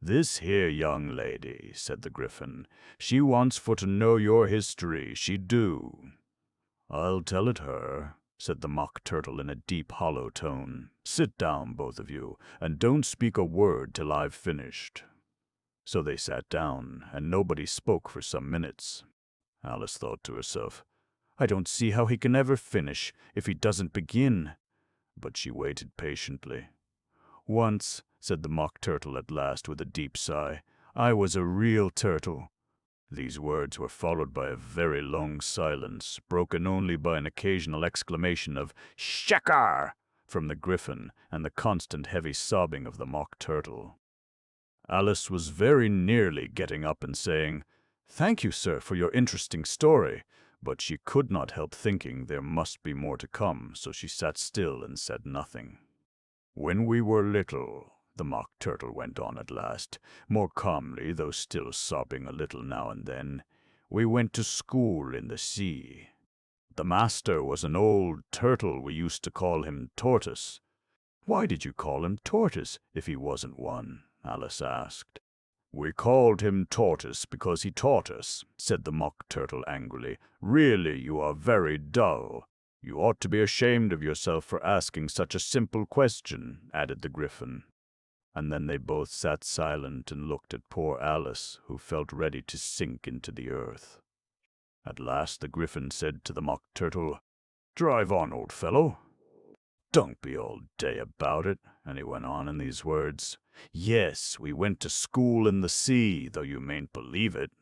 "This here young lady," said the Gryphon, "she wants for to know your history, she do." "I'll tell it her," said the Mock Turtle in a deep, hollow tone. "Sit down, both of you, and don't speak a word till I've finished." So they sat down, and nobody spoke for some minutes. Alice thought to herself, "I don't see how he can ever finish if he doesn't begin." But she waited patiently. "Once," said the Mock Turtle at last with a deep sigh, "I was a real turtle." These words were followed by a very long silence, broken only by an occasional exclamation of "Shakar!" from the Gryphon and the constant heavy sobbing of the Mock Turtle. Alice was very nearly getting up and saying, "Thank you, sir, for your interesting story," but she could not help thinking there must be more to come, so she sat still and said nothing. "When we were little," the Mock Turtle went on at last, more calmly, though still sobbing a little now and then, "we went to school in the sea. The master was an old turtle. We used to call him Tortoise." "Why did you call him Tortoise if he wasn't one?" Alice asked. "We called him Tortoise because he taught us," said the Mock Turtle angrily. "Really, you are very dull. You ought to be ashamed of yourself for asking such a simple question," added the Gryphon. And then they both sat silent and looked at poor Alice, who felt ready to sink into the earth. At last the Gryphon said to the Mock Turtle, "Drive on, old fellow. Don't be all day about it." And he went on in these words, "Yes, we went to school in the sea, though you mayn't believe it."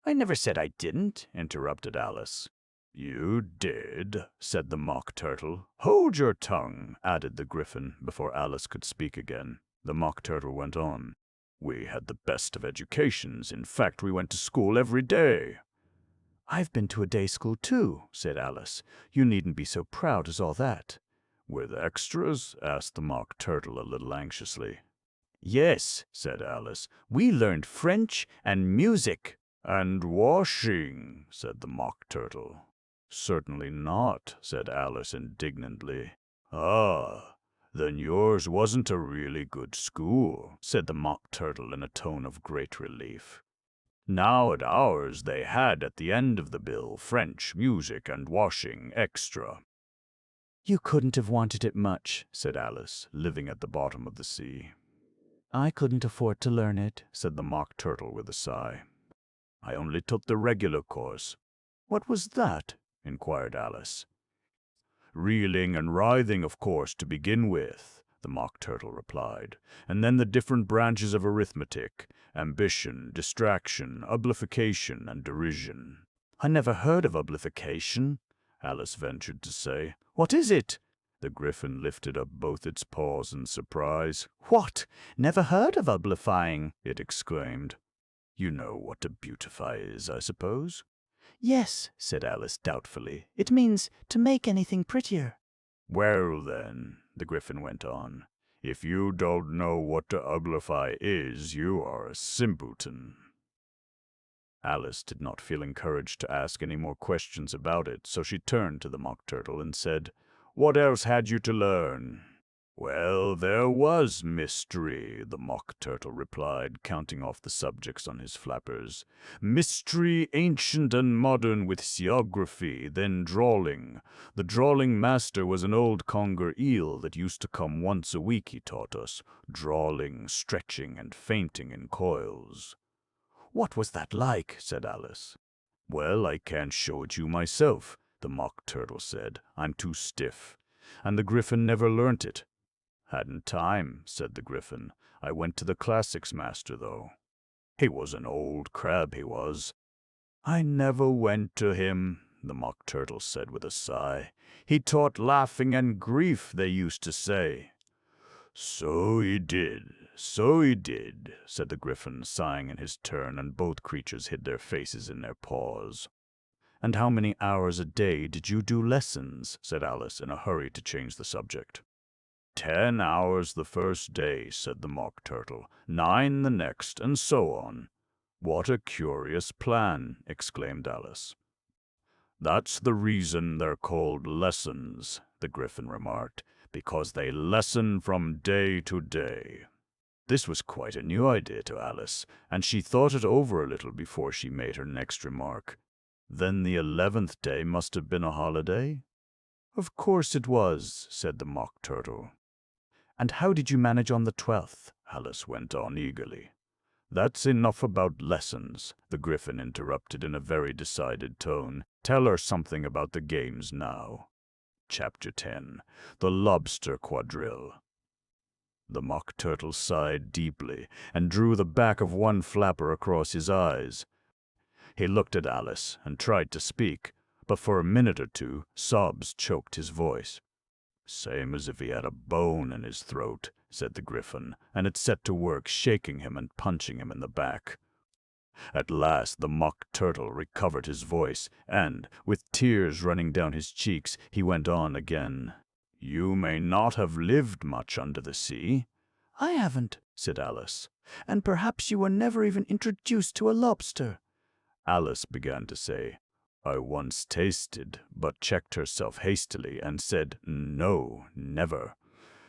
"I never said I didn't," interrupted Alice. "You did," said the Mock Turtle. "Hold your tongue," added the Gryphon, before Alice could speak again. The Mock Turtle went on. "We had the best of educations. In fact, we went to school every day." "I've been to a day school, too," said Alice. "You needn't be so proud as all that." "With extras?" asked the Mock Turtle a little anxiously. "Yes," said Alice. "We learned French and music." "And washing," said the Mock Turtle. "Certainly not," said Alice indignantly. "Ah, then yours wasn't a really good school," said the Mock Turtle in a tone of great relief. "Now at ours they had at the end of the bill French, music, and washing extra." "You couldn't have wanted it much," said Alice, living at the bottom of the sea. "I couldn't afford to learn it," said the Mock Turtle with a sigh. "I only took the regular course." "What was that?" inquired Alice. "Reeling and writhing, of course, to begin with," the Mock Turtle replied, "and then the different branches of arithmetic, ambition, distraction, ublification, and derision." "I never heard of ublification," Alice ventured to say. "What is it?" The Gryphon lifted up both its paws in surprise. "What? Never heard of ublifying?" it exclaimed. "You know what to beautify is, I suppose?" "Yes," said Alice doubtfully. "It means to make anything prettier." "Well, then," the Gryphon went on, "if you don't know what to ublify is, you are a simpleton." Alice did not feel encouraged to ask any more questions about it, so she turned to the Mock Turtle and said, "What else had you to learn?" "Well, there was mystery," the Mock Turtle replied, counting off the subjects on his flappers. "Mystery, ancient and modern, with seography, then drawling. The drawling master was an old conger eel that used to come once a week, he taught us, drawling, stretching, and fainting in coils." "What was that like?" said Alice. "Well, I can't show it you myself," the Mock Turtle said. "I'm too stiff." And the Gryphon never learnt it. "Hadn't time," said the Gryphon. "I went to the classics master, though. He was an old crab, he was." "I never went to him," the Mock Turtle said with a sigh. "He taught laughing and grief, they used to say." "So he did, said the Gryphon, sighing in his turn, and both creatures hid their faces in their paws. "And how many hours a day did you do lessons?" said Alice, in a hurry to change the subject. 10 hours the first day," said the Mock Turtle, 9 the next, and so on." "What a curious plan!" exclaimed Alice. "That's the reason they're called lessons," the Gryphon remarked, "because they lessen from day to day." This was quite a new idea to Alice, and she thought it over a little before she made her next remark. Then the 11th day must have been a holiday? Of course it was, said the Mock Turtle. And how did you manage on the 12th? Alice went on eagerly. That's enough about lessons, the Gryphon interrupted in a very decided tone. Tell her something about the games now. Chapter 10. The Lobster Quadrille. The Mock Turtle sighed deeply and drew the back of one flapper across his eyes. He looked at Alice and tried to speak, but for a minute or two sobs choked his voice. Same as if he had a bone in his throat, said the Gryphon, and it set to work shaking him and punching him in the back. At last the Mock Turtle recovered his voice, and, with tears running down his cheeks, he went on again. You may not have lived much under the sea. I haven't, said Alice, and perhaps you were never even introduced to a lobster. Alice began to say, I once tasted, but checked herself hastily and said, no, never.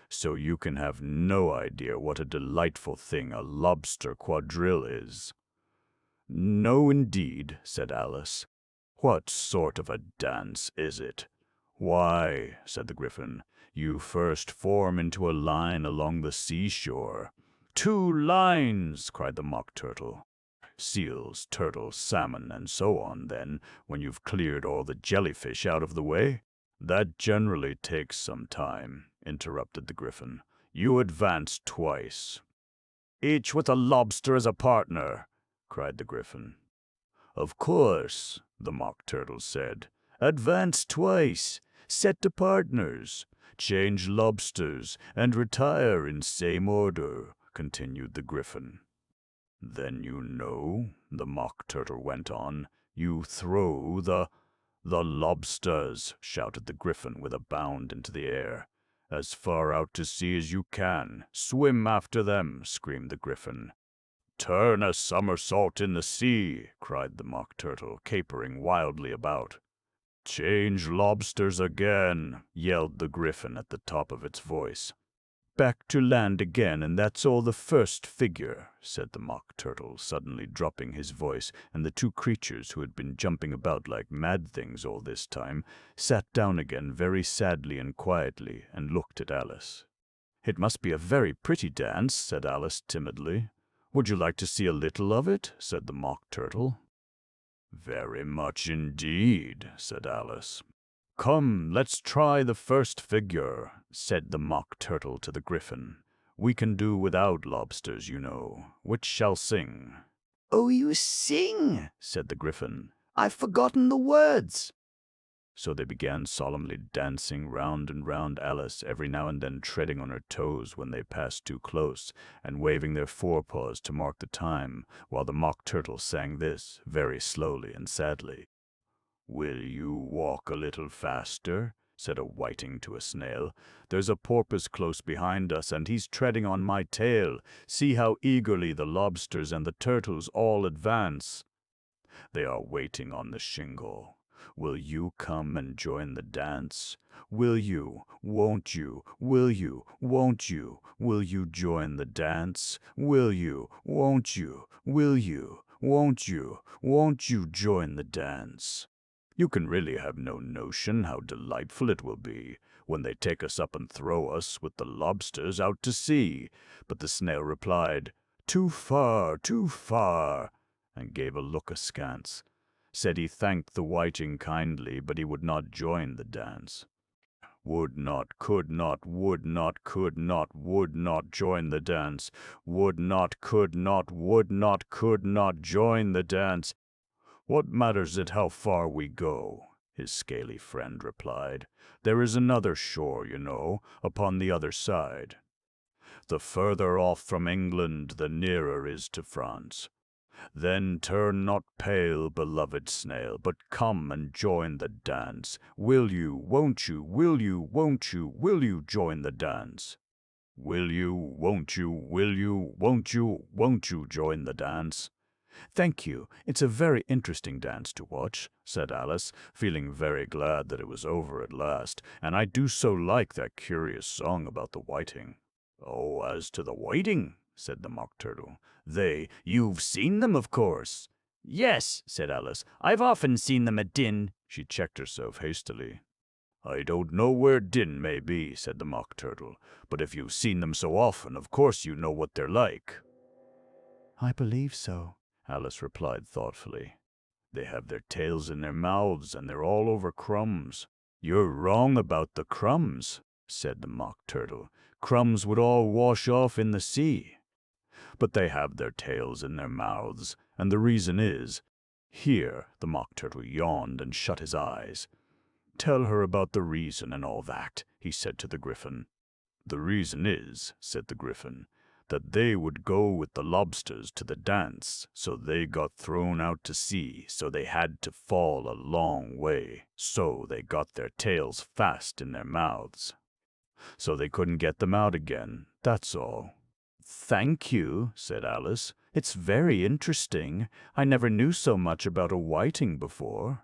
So you can have no idea what a delightful thing a lobster quadrille is. No, indeed, said Alice. What sort of a dance is it? Why, said the Gryphon, you first form into a line along the seashore. 2 lines, cried the Mock Turtle. Seals, turtles, salmon, and so on, then, when you've cleared all the jellyfish out of the way. That generally takes some time, interrupted the Gryphon. You advance twice. Each with a lobster as a partner, cried the Gryphon. Of course, the Mock Turtle said. Advance twice, set to partners, change lobsters, and retire in same order, continued the Gryphon. Then you know, the Mock Turtle went on, you throw the lobsters, shouted the Gryphon with a bound into the air. As far out to sea as you can. Swim after them, screamed the Gryphon. Turn a somersault in the sea, cried the Mock Turtle, capering wildly about. Change lobsters again, yelled the Gryphon at the top of its voice. Back to land again, and that's all the first figure, said the Mock Turtle, suddenly dropping his voice, and the 2 creatures, who had been jumping about like mad things all this time, sat down again very sadly and quietly, and looked at Alice. It must be a very pretty dance, said Alice timidly. Would you like to see a little of it? Said the Mock Turtle. Very much indeed, said Alice. Come, let's try the first figure, said the Mock Turtle to the Gryphon. We can do without lobsters, you know. Which shall sing? Oh, you sing, said the Gryphon. I've forgotten the words. So they began solemnly dancing round and round Alice, every now and then treading on her toes when they passed too close, and waving their forepaws to mark the time, while the Mock Turtle sang this, very slowly and sadly. Will you walk a little faster? Said a whiting to a snail. There's a porpoise close behind us, and he's treading on my tail. See how eagerly the lobsters and the turtles all advance. They are waiting on the shingle. Will you come and join the dance? Will you, won't you, will you, won't you, will you join the dance? Will you, won't you, will you, won't you join the dance? You can really have no notion how delightful it will be when they take us up and throw us with the lobsters out to sea. But the snail replied, too far, and gave a look askance. Said he thanked the whiting kindly, but he would not join the dance. Would not, could not, would not, could not, would not join the dance. Would not, could not, would not, could not join the dance. What matters it how far we go? His scaly friend replied. There is another shore, you know, upon the other side. The further off from England, the nearer is to France. Then turn not pale, beloved snail, but come and join the dance. Will you, won't you, will you, won't you join the dance? Will you, won't you, will you, won't you join the dance? Thank you. It's a very interesting dance to watch, said Alice, feeling very glad that it was over at last, and I do so like that curious song about the whiting. Oh, as to the whiting, said the Mock Turtle. You've seen them, of course. Yes, said Alice. I've often seen them at Din. She checked herself hastily. I don't know where Din may be, said the Mock Turtle, but if you've seen them so often, of course you know what they're like. I believe so, Alice replied thoughtfully. They have their tails in their mouths, and they're all over crumbs. You're wrong about the crumbs, said the Mock Turtle. Crumbs would all wash off in the sea. But they have their tails in their mouths, and the reason is— Here the Mock Turtle yawned and shut his eyes. Tell her about the reason and all that, he said to the Gryphon. The reason is, said the Gryphon, that they would go with the lobsters to the dance, so they got thrown out to sea, so they had to fall a long way, so they got their tails fast in their mouths. So they couldn't get them out again, that's all. Thank you, said Alice. It's very interesting. I never knew so much about a whiting before.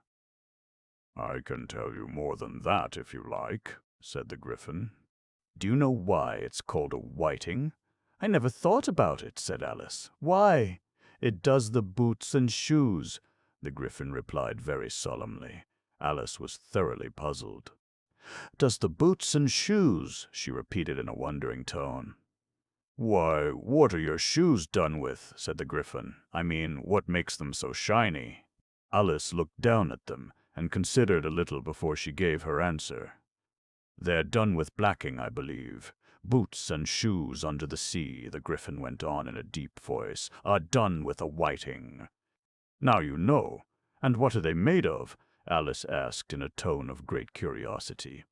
I can tell you more than that if you like, said the Gryphon. Do you know why it's called a whiting? I never thought about it, said Alice. Why? It does the boots and shoes, the Gryphon replied very solemnly. Alice was thoroughly puzzled. Does the boots and shoes, she repeated in a wondering tone. Why, what are your shoes done with, said the Gryphon. I mean, what makes them so shiny? Alice looked down at them and considered a little before she gave her answer. They're done with blacking, I believe. Boots and shoes under the sea, the Gryphon went on in a deep voice, are done with a whiting. Now you know. And what are they made of? Alice asked in a tone of great curiosity.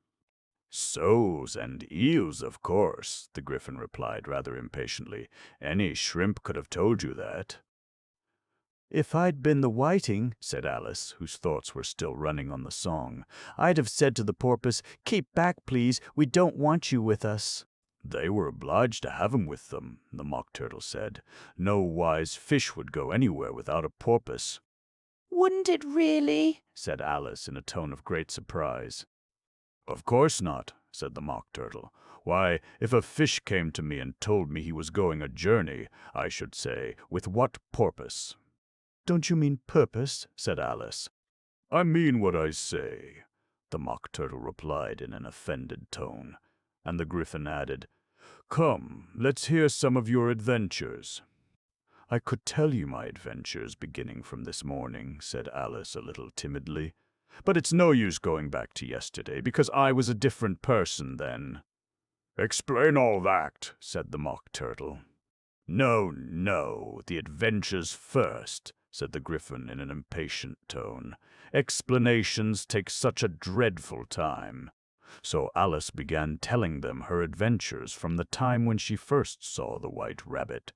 Soles and eels, of course, the Gryphon replied rather impatiently. Any shrimp could have told you that. If I'd been the whiting, said Alice, whose thoughts were still running on the song, I'd have said to the porpoise, keep back, please, we don't want you with us. They were obliged to have him with them, the Mock Turtle said. No wise fish would go anywhere without a porpoise. Wouldn't it really? Said Alice in a tone of great surprise. Of course not, said the Mock Turtle. Why, if a fish came to me and told me he was going a journey, I should say, with what purpose? Don't you mean purpose? Said Alice. I mean what I say, the Mock Turtle replied in an offended tone, and the Gryphon added, Come, let's hear some of your adventures. I could tell you my adventures beginning from this morning, said Alice a little timidly, but it's no use going back to yesterday, because I was a different person then. Explain all that, said the Mock Turtle. No, the adventures first, said the Gryphon in an impatient tone. Explanations take such a dreadful time. So Alice began telling them her adventures from the time when she first saw the White Rabbit.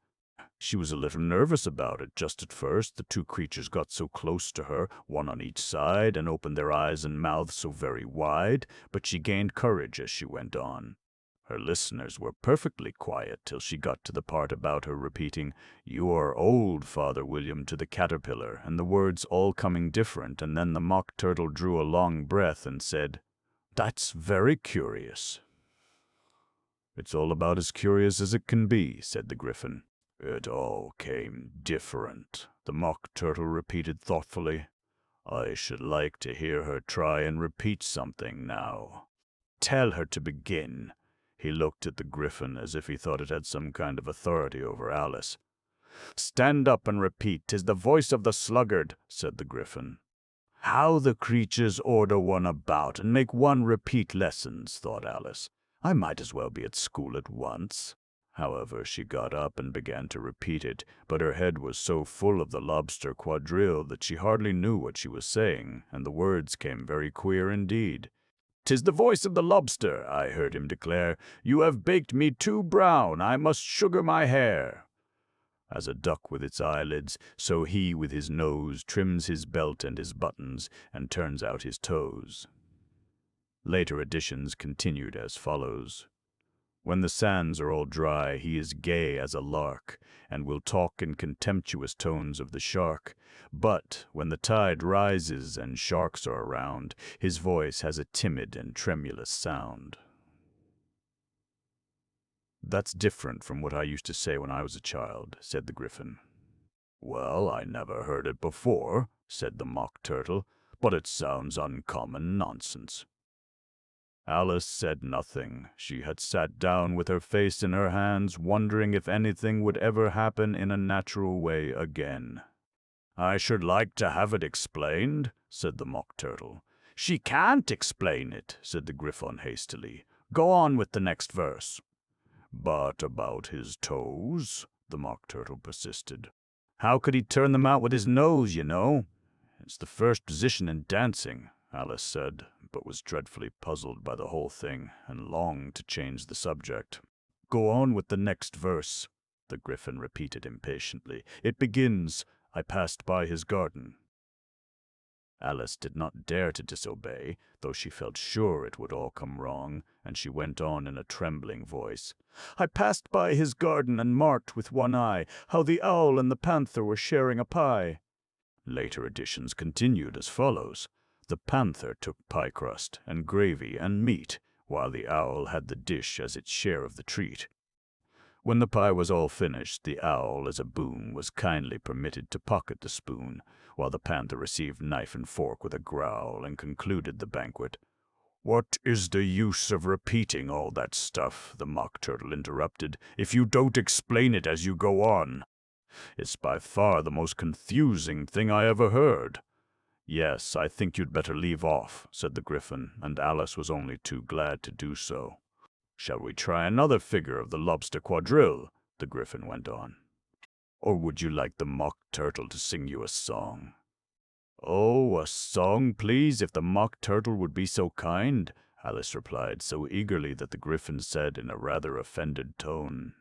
She was a little nervous about it just at first. The two creatures got so close to her, one on each side, and opened their eyes and mouths so very wide, but she gained courage as she went on. Her listeners were perfectly quiet till she got to the part about her repeating, You are old, Father William, to the caterpillar, and the words all coming different, and then the Mock Turtle drew a long breath and said, That's very curious. It's all about as curious as it can be, said the Gryphon. It all came different, the Mock Turtle repeated thoughtfully. I should like to hear her try and repeat something now. Tell her to begin. He looked at the Gryphon as if he thought it had some kind of authority over Alice. Stand up and repeat. 'Tis the voice of the sluggard, said the Gryphon. How the creatures order one about and make one repeat lessons, thought Alice. I might as well be at school at once. However, she got up and began to repeat it, but her head was so full of the lobster quadrille that she hardly knew what she was saying, and the words came very queer indeed. 'Tis the voice of the lobster, I heard him declare. You have baked me too brown, I must sugar my hair. As a duck with its eyelids, so he with his nose trims his belt and his buttons, and turns out his toes. Later editions continued as follows. When the sands are all dry, he is gay as a lark, and will talk in contemptuous tones of the shark. But when the tide rises and sharks are around, his voice has a timid and tremulous sound. "That's different from what I used to say when I was a child," said the Gryphon. "Well, I never heard it before," said the Mock Turtle, "but it sounds uncommon nonsense." Alice said nothing. She had sat down with her face in her hands, wondering if anything would ever happen in a natural way again. "I should like to have it explained," said the Mock Turtle. "She can't explain it," said the Gryphon hastily. "Go on with the next verse." "But about his toes?" the Mock Turtle persisted. "How could he turn them out with his nose, you know? It's the first position in dancing," Alice said, but was dreadfully puzzled by the whole thing and longed to change the subject. "Go on with the next verse," the Gryphon repeated impatiently. "It begins, 'I passed by his garden.'" Alice did not dare to disobey, though she felt sure it would all come wrong, and she went on in a trembling voice. "I passed by his garden and marked with one eye how the owl and the panther were sharing a pie." Later editions continued as follows. The panther took pie crust and gravy and meat, while the owl had the dish as its share of the treat. When the pie was all finished, the owl, as a boon, was kindly permitted to pocket the spoon, while the panther received knife and fork with a growl and concluded the banquet. "What is the use of repeating all that stuff," the Mock Turtle interrupted, "if you don't explain it as you go on? It's by far the most confusing thing I ever heard." "Yes, I think you'd better leave off," said the Gryphon, and Alice was only too glad to do so. "Shall we try another figure of the lobster quadrille?" the Gryphon went on. "Or would you like the Mock Turtle to sing you a song?" "Oh, a song, please, if the Mock Turtle would be so kind," Alice replied so eagerly that the Gryphon said in a rather offended tone,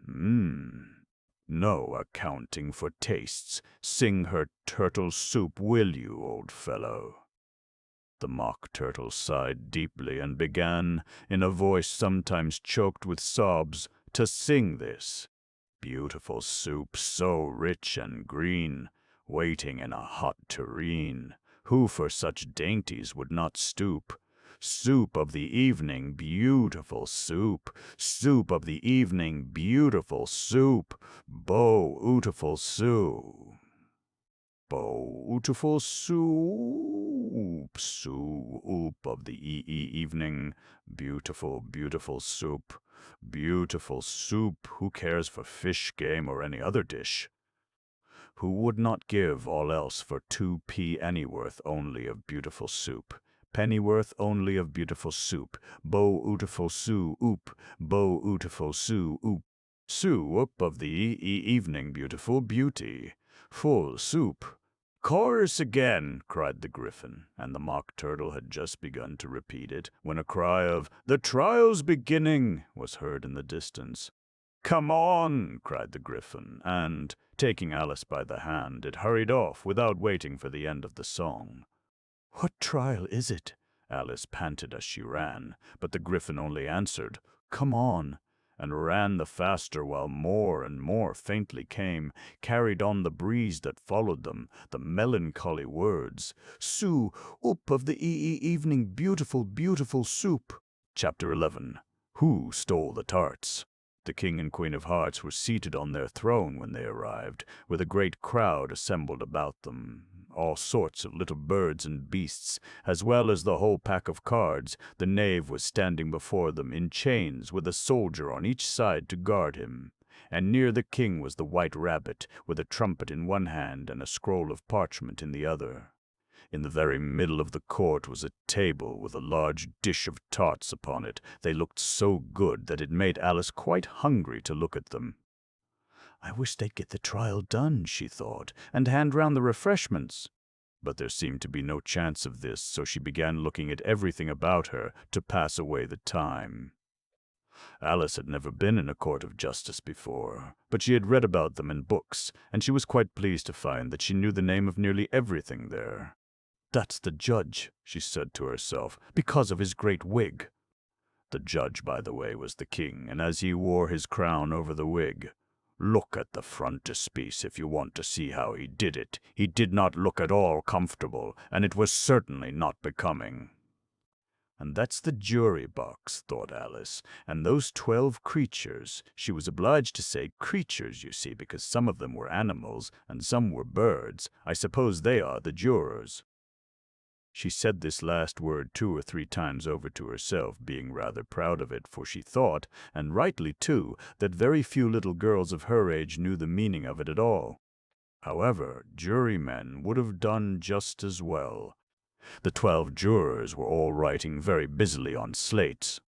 "No accounting for tastes. Sing her turtle soup, will you, old fellow?" The Mock Turtle sighed deeply and began, in a voice sometimes choked with sobs, to sing this. "Beautiful soup, so rich and green, waiting in a hot tureen. Who for such dainties would not stoop? Soup of the evening, beautiful soup. Soup of the evening, beautiful soup. Beautiful soup. Beautiful soup. Soup of the evening, beautiful, beautiful soup. Beautiful soup, who cares for fish, game, or any other dish? Who would not give all else for 2 pennyworth only of beautiful soup? Pennyworth only of beautiful soup. Beautiful soup. Beautiful soup. Soup of the evening, beautiful beauty. Full soup. "Chorus again!" cried the Gryphon, and the Mock Turtle had just begun to repeat it, when a cry of "The trial's beginning!" was heard in the distance. "Come on!" cried the Gryphon, and, taking Alice by the hand, it hurried off without waiting for the end of the song. "What trial is it?" Alice panted as she ran, but the Gryphon only answered, "Come on," and ran the faster while more and more faintly came, carried on the breeze that followed them, the melancholy words, "Soup of the evening, beautiful, beautiful soup." Chapter 11. Who Stole the Tarts? The King and Queen of Hearts were seated on their throne when they arrived, with a great crowd assembled about them. All sorts of little birds and beasts, as well as the whole pack of cards. The knave was standing before them in chains, with a soldier on each side to guard him. And near the king was the white rabbit, with a trumpet in one hand and a scroll of parchment in the other. In the very middle of the court was a table with a large dish of tarts upon it. They looked so good that it made Alice quite hungry to look at them. "I wish they'd get the trial done," she thought, "and hand round the refreshments." But there seemed to be no chance of this, so she began looking at everything about her to pass away the time. Alice had never been in a court of justice before, but she had read about them in books, and she was quite pleased to find that she knew the name of nearly everything there. "That's the judge," she said to herself, "because of his great wig." The judge, by the way, was the king, and as he wore his crown over the wig, "Look at the frontispiece if you want to see how he did it. He did not look at all comfortable, and it was certainly not becoming." And that's the jury box, thought Alice, and those 12 creatures. She was obliged to say creatures, you see, because some of them were animals and some were birds. I suppose they are the jurors. She said this last word 2 or 3 times over to herself, being rather proud of it, for she thought, and rightly too, that very few little girls of her age knew the meaning of it at all. However, jurymen would have done just as well. The 12 jurors were all writing very busily on slates.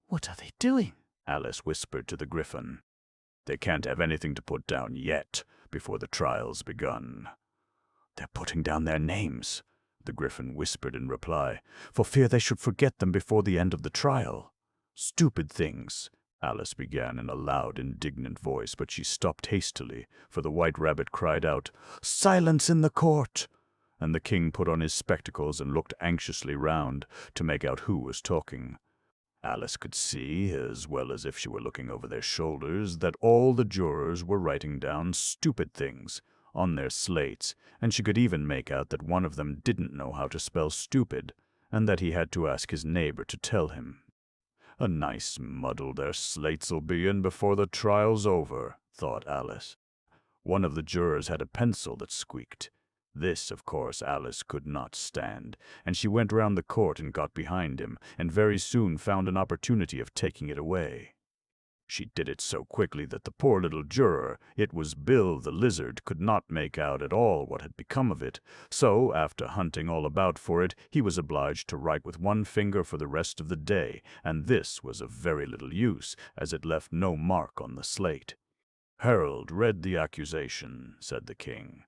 What are they doing? Alice whispered to the Gryphon. They can't have anything to put down yet, before the trial's begun. They're putting down their names, the Gryphon whispered in reply, for fear they should forget them before the end of the trial. Stupid things, Alice began in a loud, indignant voice, but she stopped hastily, for the White Rabbit cried out, "Silence in the court!" And the king put on his spectacles and looked anxiously round to make out who was talking. Alice could see, as well as if she were looking over their shoulders, that all the jurors were writing down stupid things on their slates, and she could even make out that one of them didn't know how to spell stupid, and that he had to ask his neighbor to tell him. A nice muddle their slates'll be in before the trial's over, thought Alice. One of the jurors had a pencil that squeaked. This, of course, Alice could not stand, and she went round the court and got behind him, and very soon found an opportunity of taking it away. She did it so quickly that the poor little juror, it was Bill the Lizard, could not make out at all what had become of it, so, after hunting all about for it, he was obliged to write with one finger for the rest of the day, and this was of very little use, as it left no mark on the slate. "Herald, read the accusation," said the king.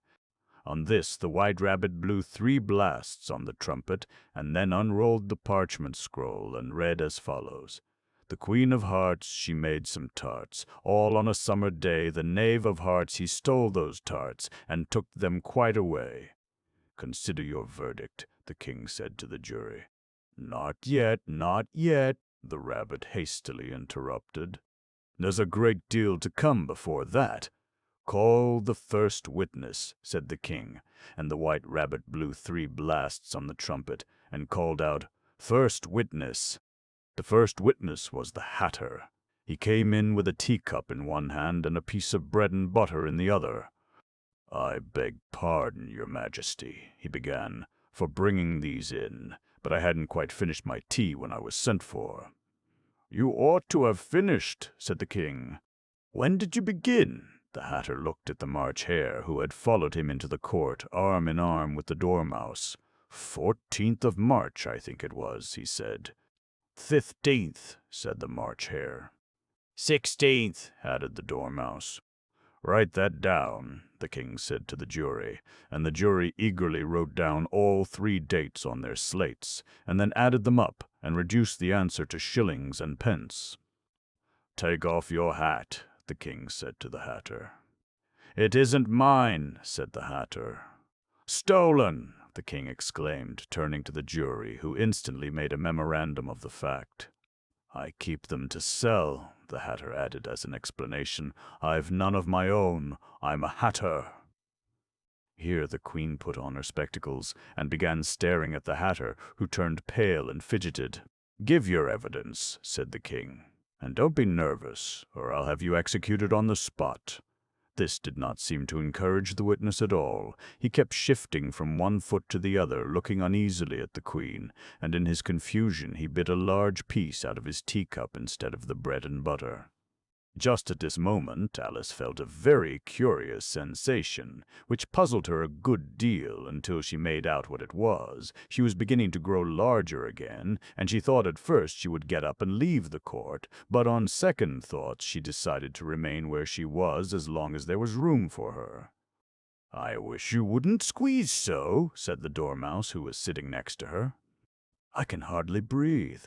On this the White Rabbit blew 3 blasts on the trumpet, and then unrolled the parchment scroll and read as follows. The Queen of Hearts, she made some tarts. All on a summer day, the Knave of Hearts, he stole those tarts, and took them quite away. Consider your verdict, the king said to the jury. Not yet, the rabbit hastily interrupted. There's a great deal to come before that. Call the first witness, said the king, and the White Rabbit blew 3 blasts on the trumpet, and called out, First witness. The first witness was the Hatter. He came in with a teacup in one hand and a piece of bread and butter in the other. I beg pardon, your majesty, he began, for bringing these in, but I hadn't quite finished my tea when I was sent for. You ought to have finished, said the king. When did you begin? The Hatter looked at the March Hare, who had followed him into the court, arm in arm with the Dormouse. 14th of March, I think it was, he said. 15th, said the March Hare. 16th, added the Dormouse. Write that down, the king said to the jury, and the jury eagerly wrote down all 3 dates on their slates, and then added them up and reduced the answer to shillings and pence. Take off your hat, the king said to the Hatter. It isn't mine, said the Hatter. Stolen, the king exclaimed, turning to the jury, who instantly made a memorandum of the fact. I keep them to sell, the Hatter added as an explanation. I've none of my own. I'm a Hatter. Here the queen put on her spectacles and began staring at the Hatter, who turned pale and fidgeted. Give your evidence, said the king, and don't be nervous, or I'll have you executed on the spot. This did not seem to encourage the witness at all. He kept shifting from one foot to the other, looking uneasily at the queen, and in his confusion he bit a large piece out of his teacup instead of the bread and butter. Just at this moment Alice felt a very curious sensation, which puzzled her a good deal until she made out what it was. She was beginning to grow larger again, and she thought at first she would get up and leave the court, but on second thoughts she decided to remain where she was as long as there was room for her. I wish you wouldn't squeeze so, said the Dormouse, who was sitting next to her. I can hardly breathe.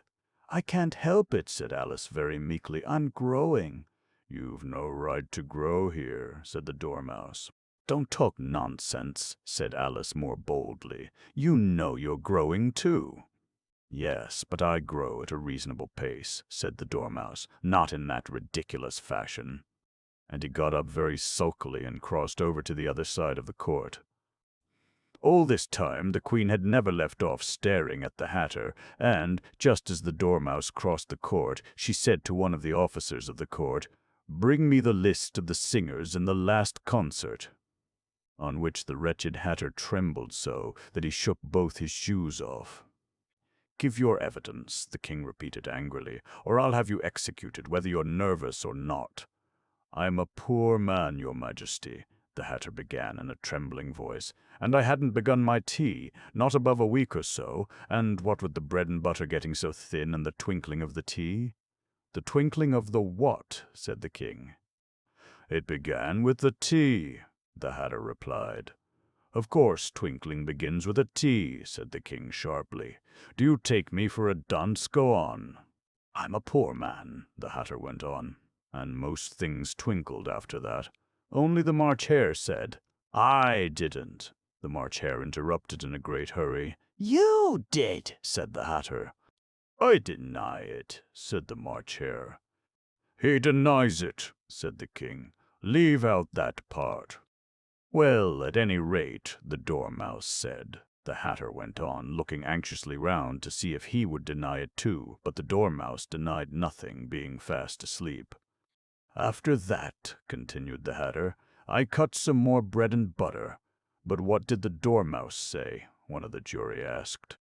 I can't help it, said Alice very meekly. I'm growing. You've no right to grow here, said the Dormouse. Don't talk nonsense, said Alice more boldly. You know you're growing too. Yes, but I grow at a reasonable pace, said the Dormouse, not in that ridiculous fashion. And he got up very sulkily and crossed over to the other side of the court. All this time the Queen had never left off staring at the Hatter, and, just as the Dormouse crossed the court, she said to one of the officers of the court, "Bring me the list of the singers in the last concert." On which the wretched Hatter trembled so that he shook both his shoes off. "Give your evidence," the king repeated angrily, "or I'll have you executed, whether you're nervous or not." "I am a poor man, your majesty," the Hatter began in a trembling voice, "and I hadn't begun my tea, not above a week or so, and what with the bread and butter getting so thin and the twinkling of the tea—" "The twinkling of the what?" said the king. "It began with the tea," the Hatter replied. "Of course twinkling begins with a T," said the king sharply. "Do you take me for a dunce? Go on." "I'm a poor man," the Hatter went on, "and most things twinkled after that. Only the March Hare said—" "I didn't," the March Hare interrupted in a great hurry. You did, said the Hatter. "I deny it," said the March Hare. "He denies it," said the king. "Leave out that part." "Well, at any rate," the Dormouse said. The Hatter went on, looking anxiously round to see if he would deny it too, but the Dormouse denied nothing, being fast asleep. "After that," continued the Hatter, "I cut some more bread and butter." "But what did the Dormouse say?" one of the jury asked.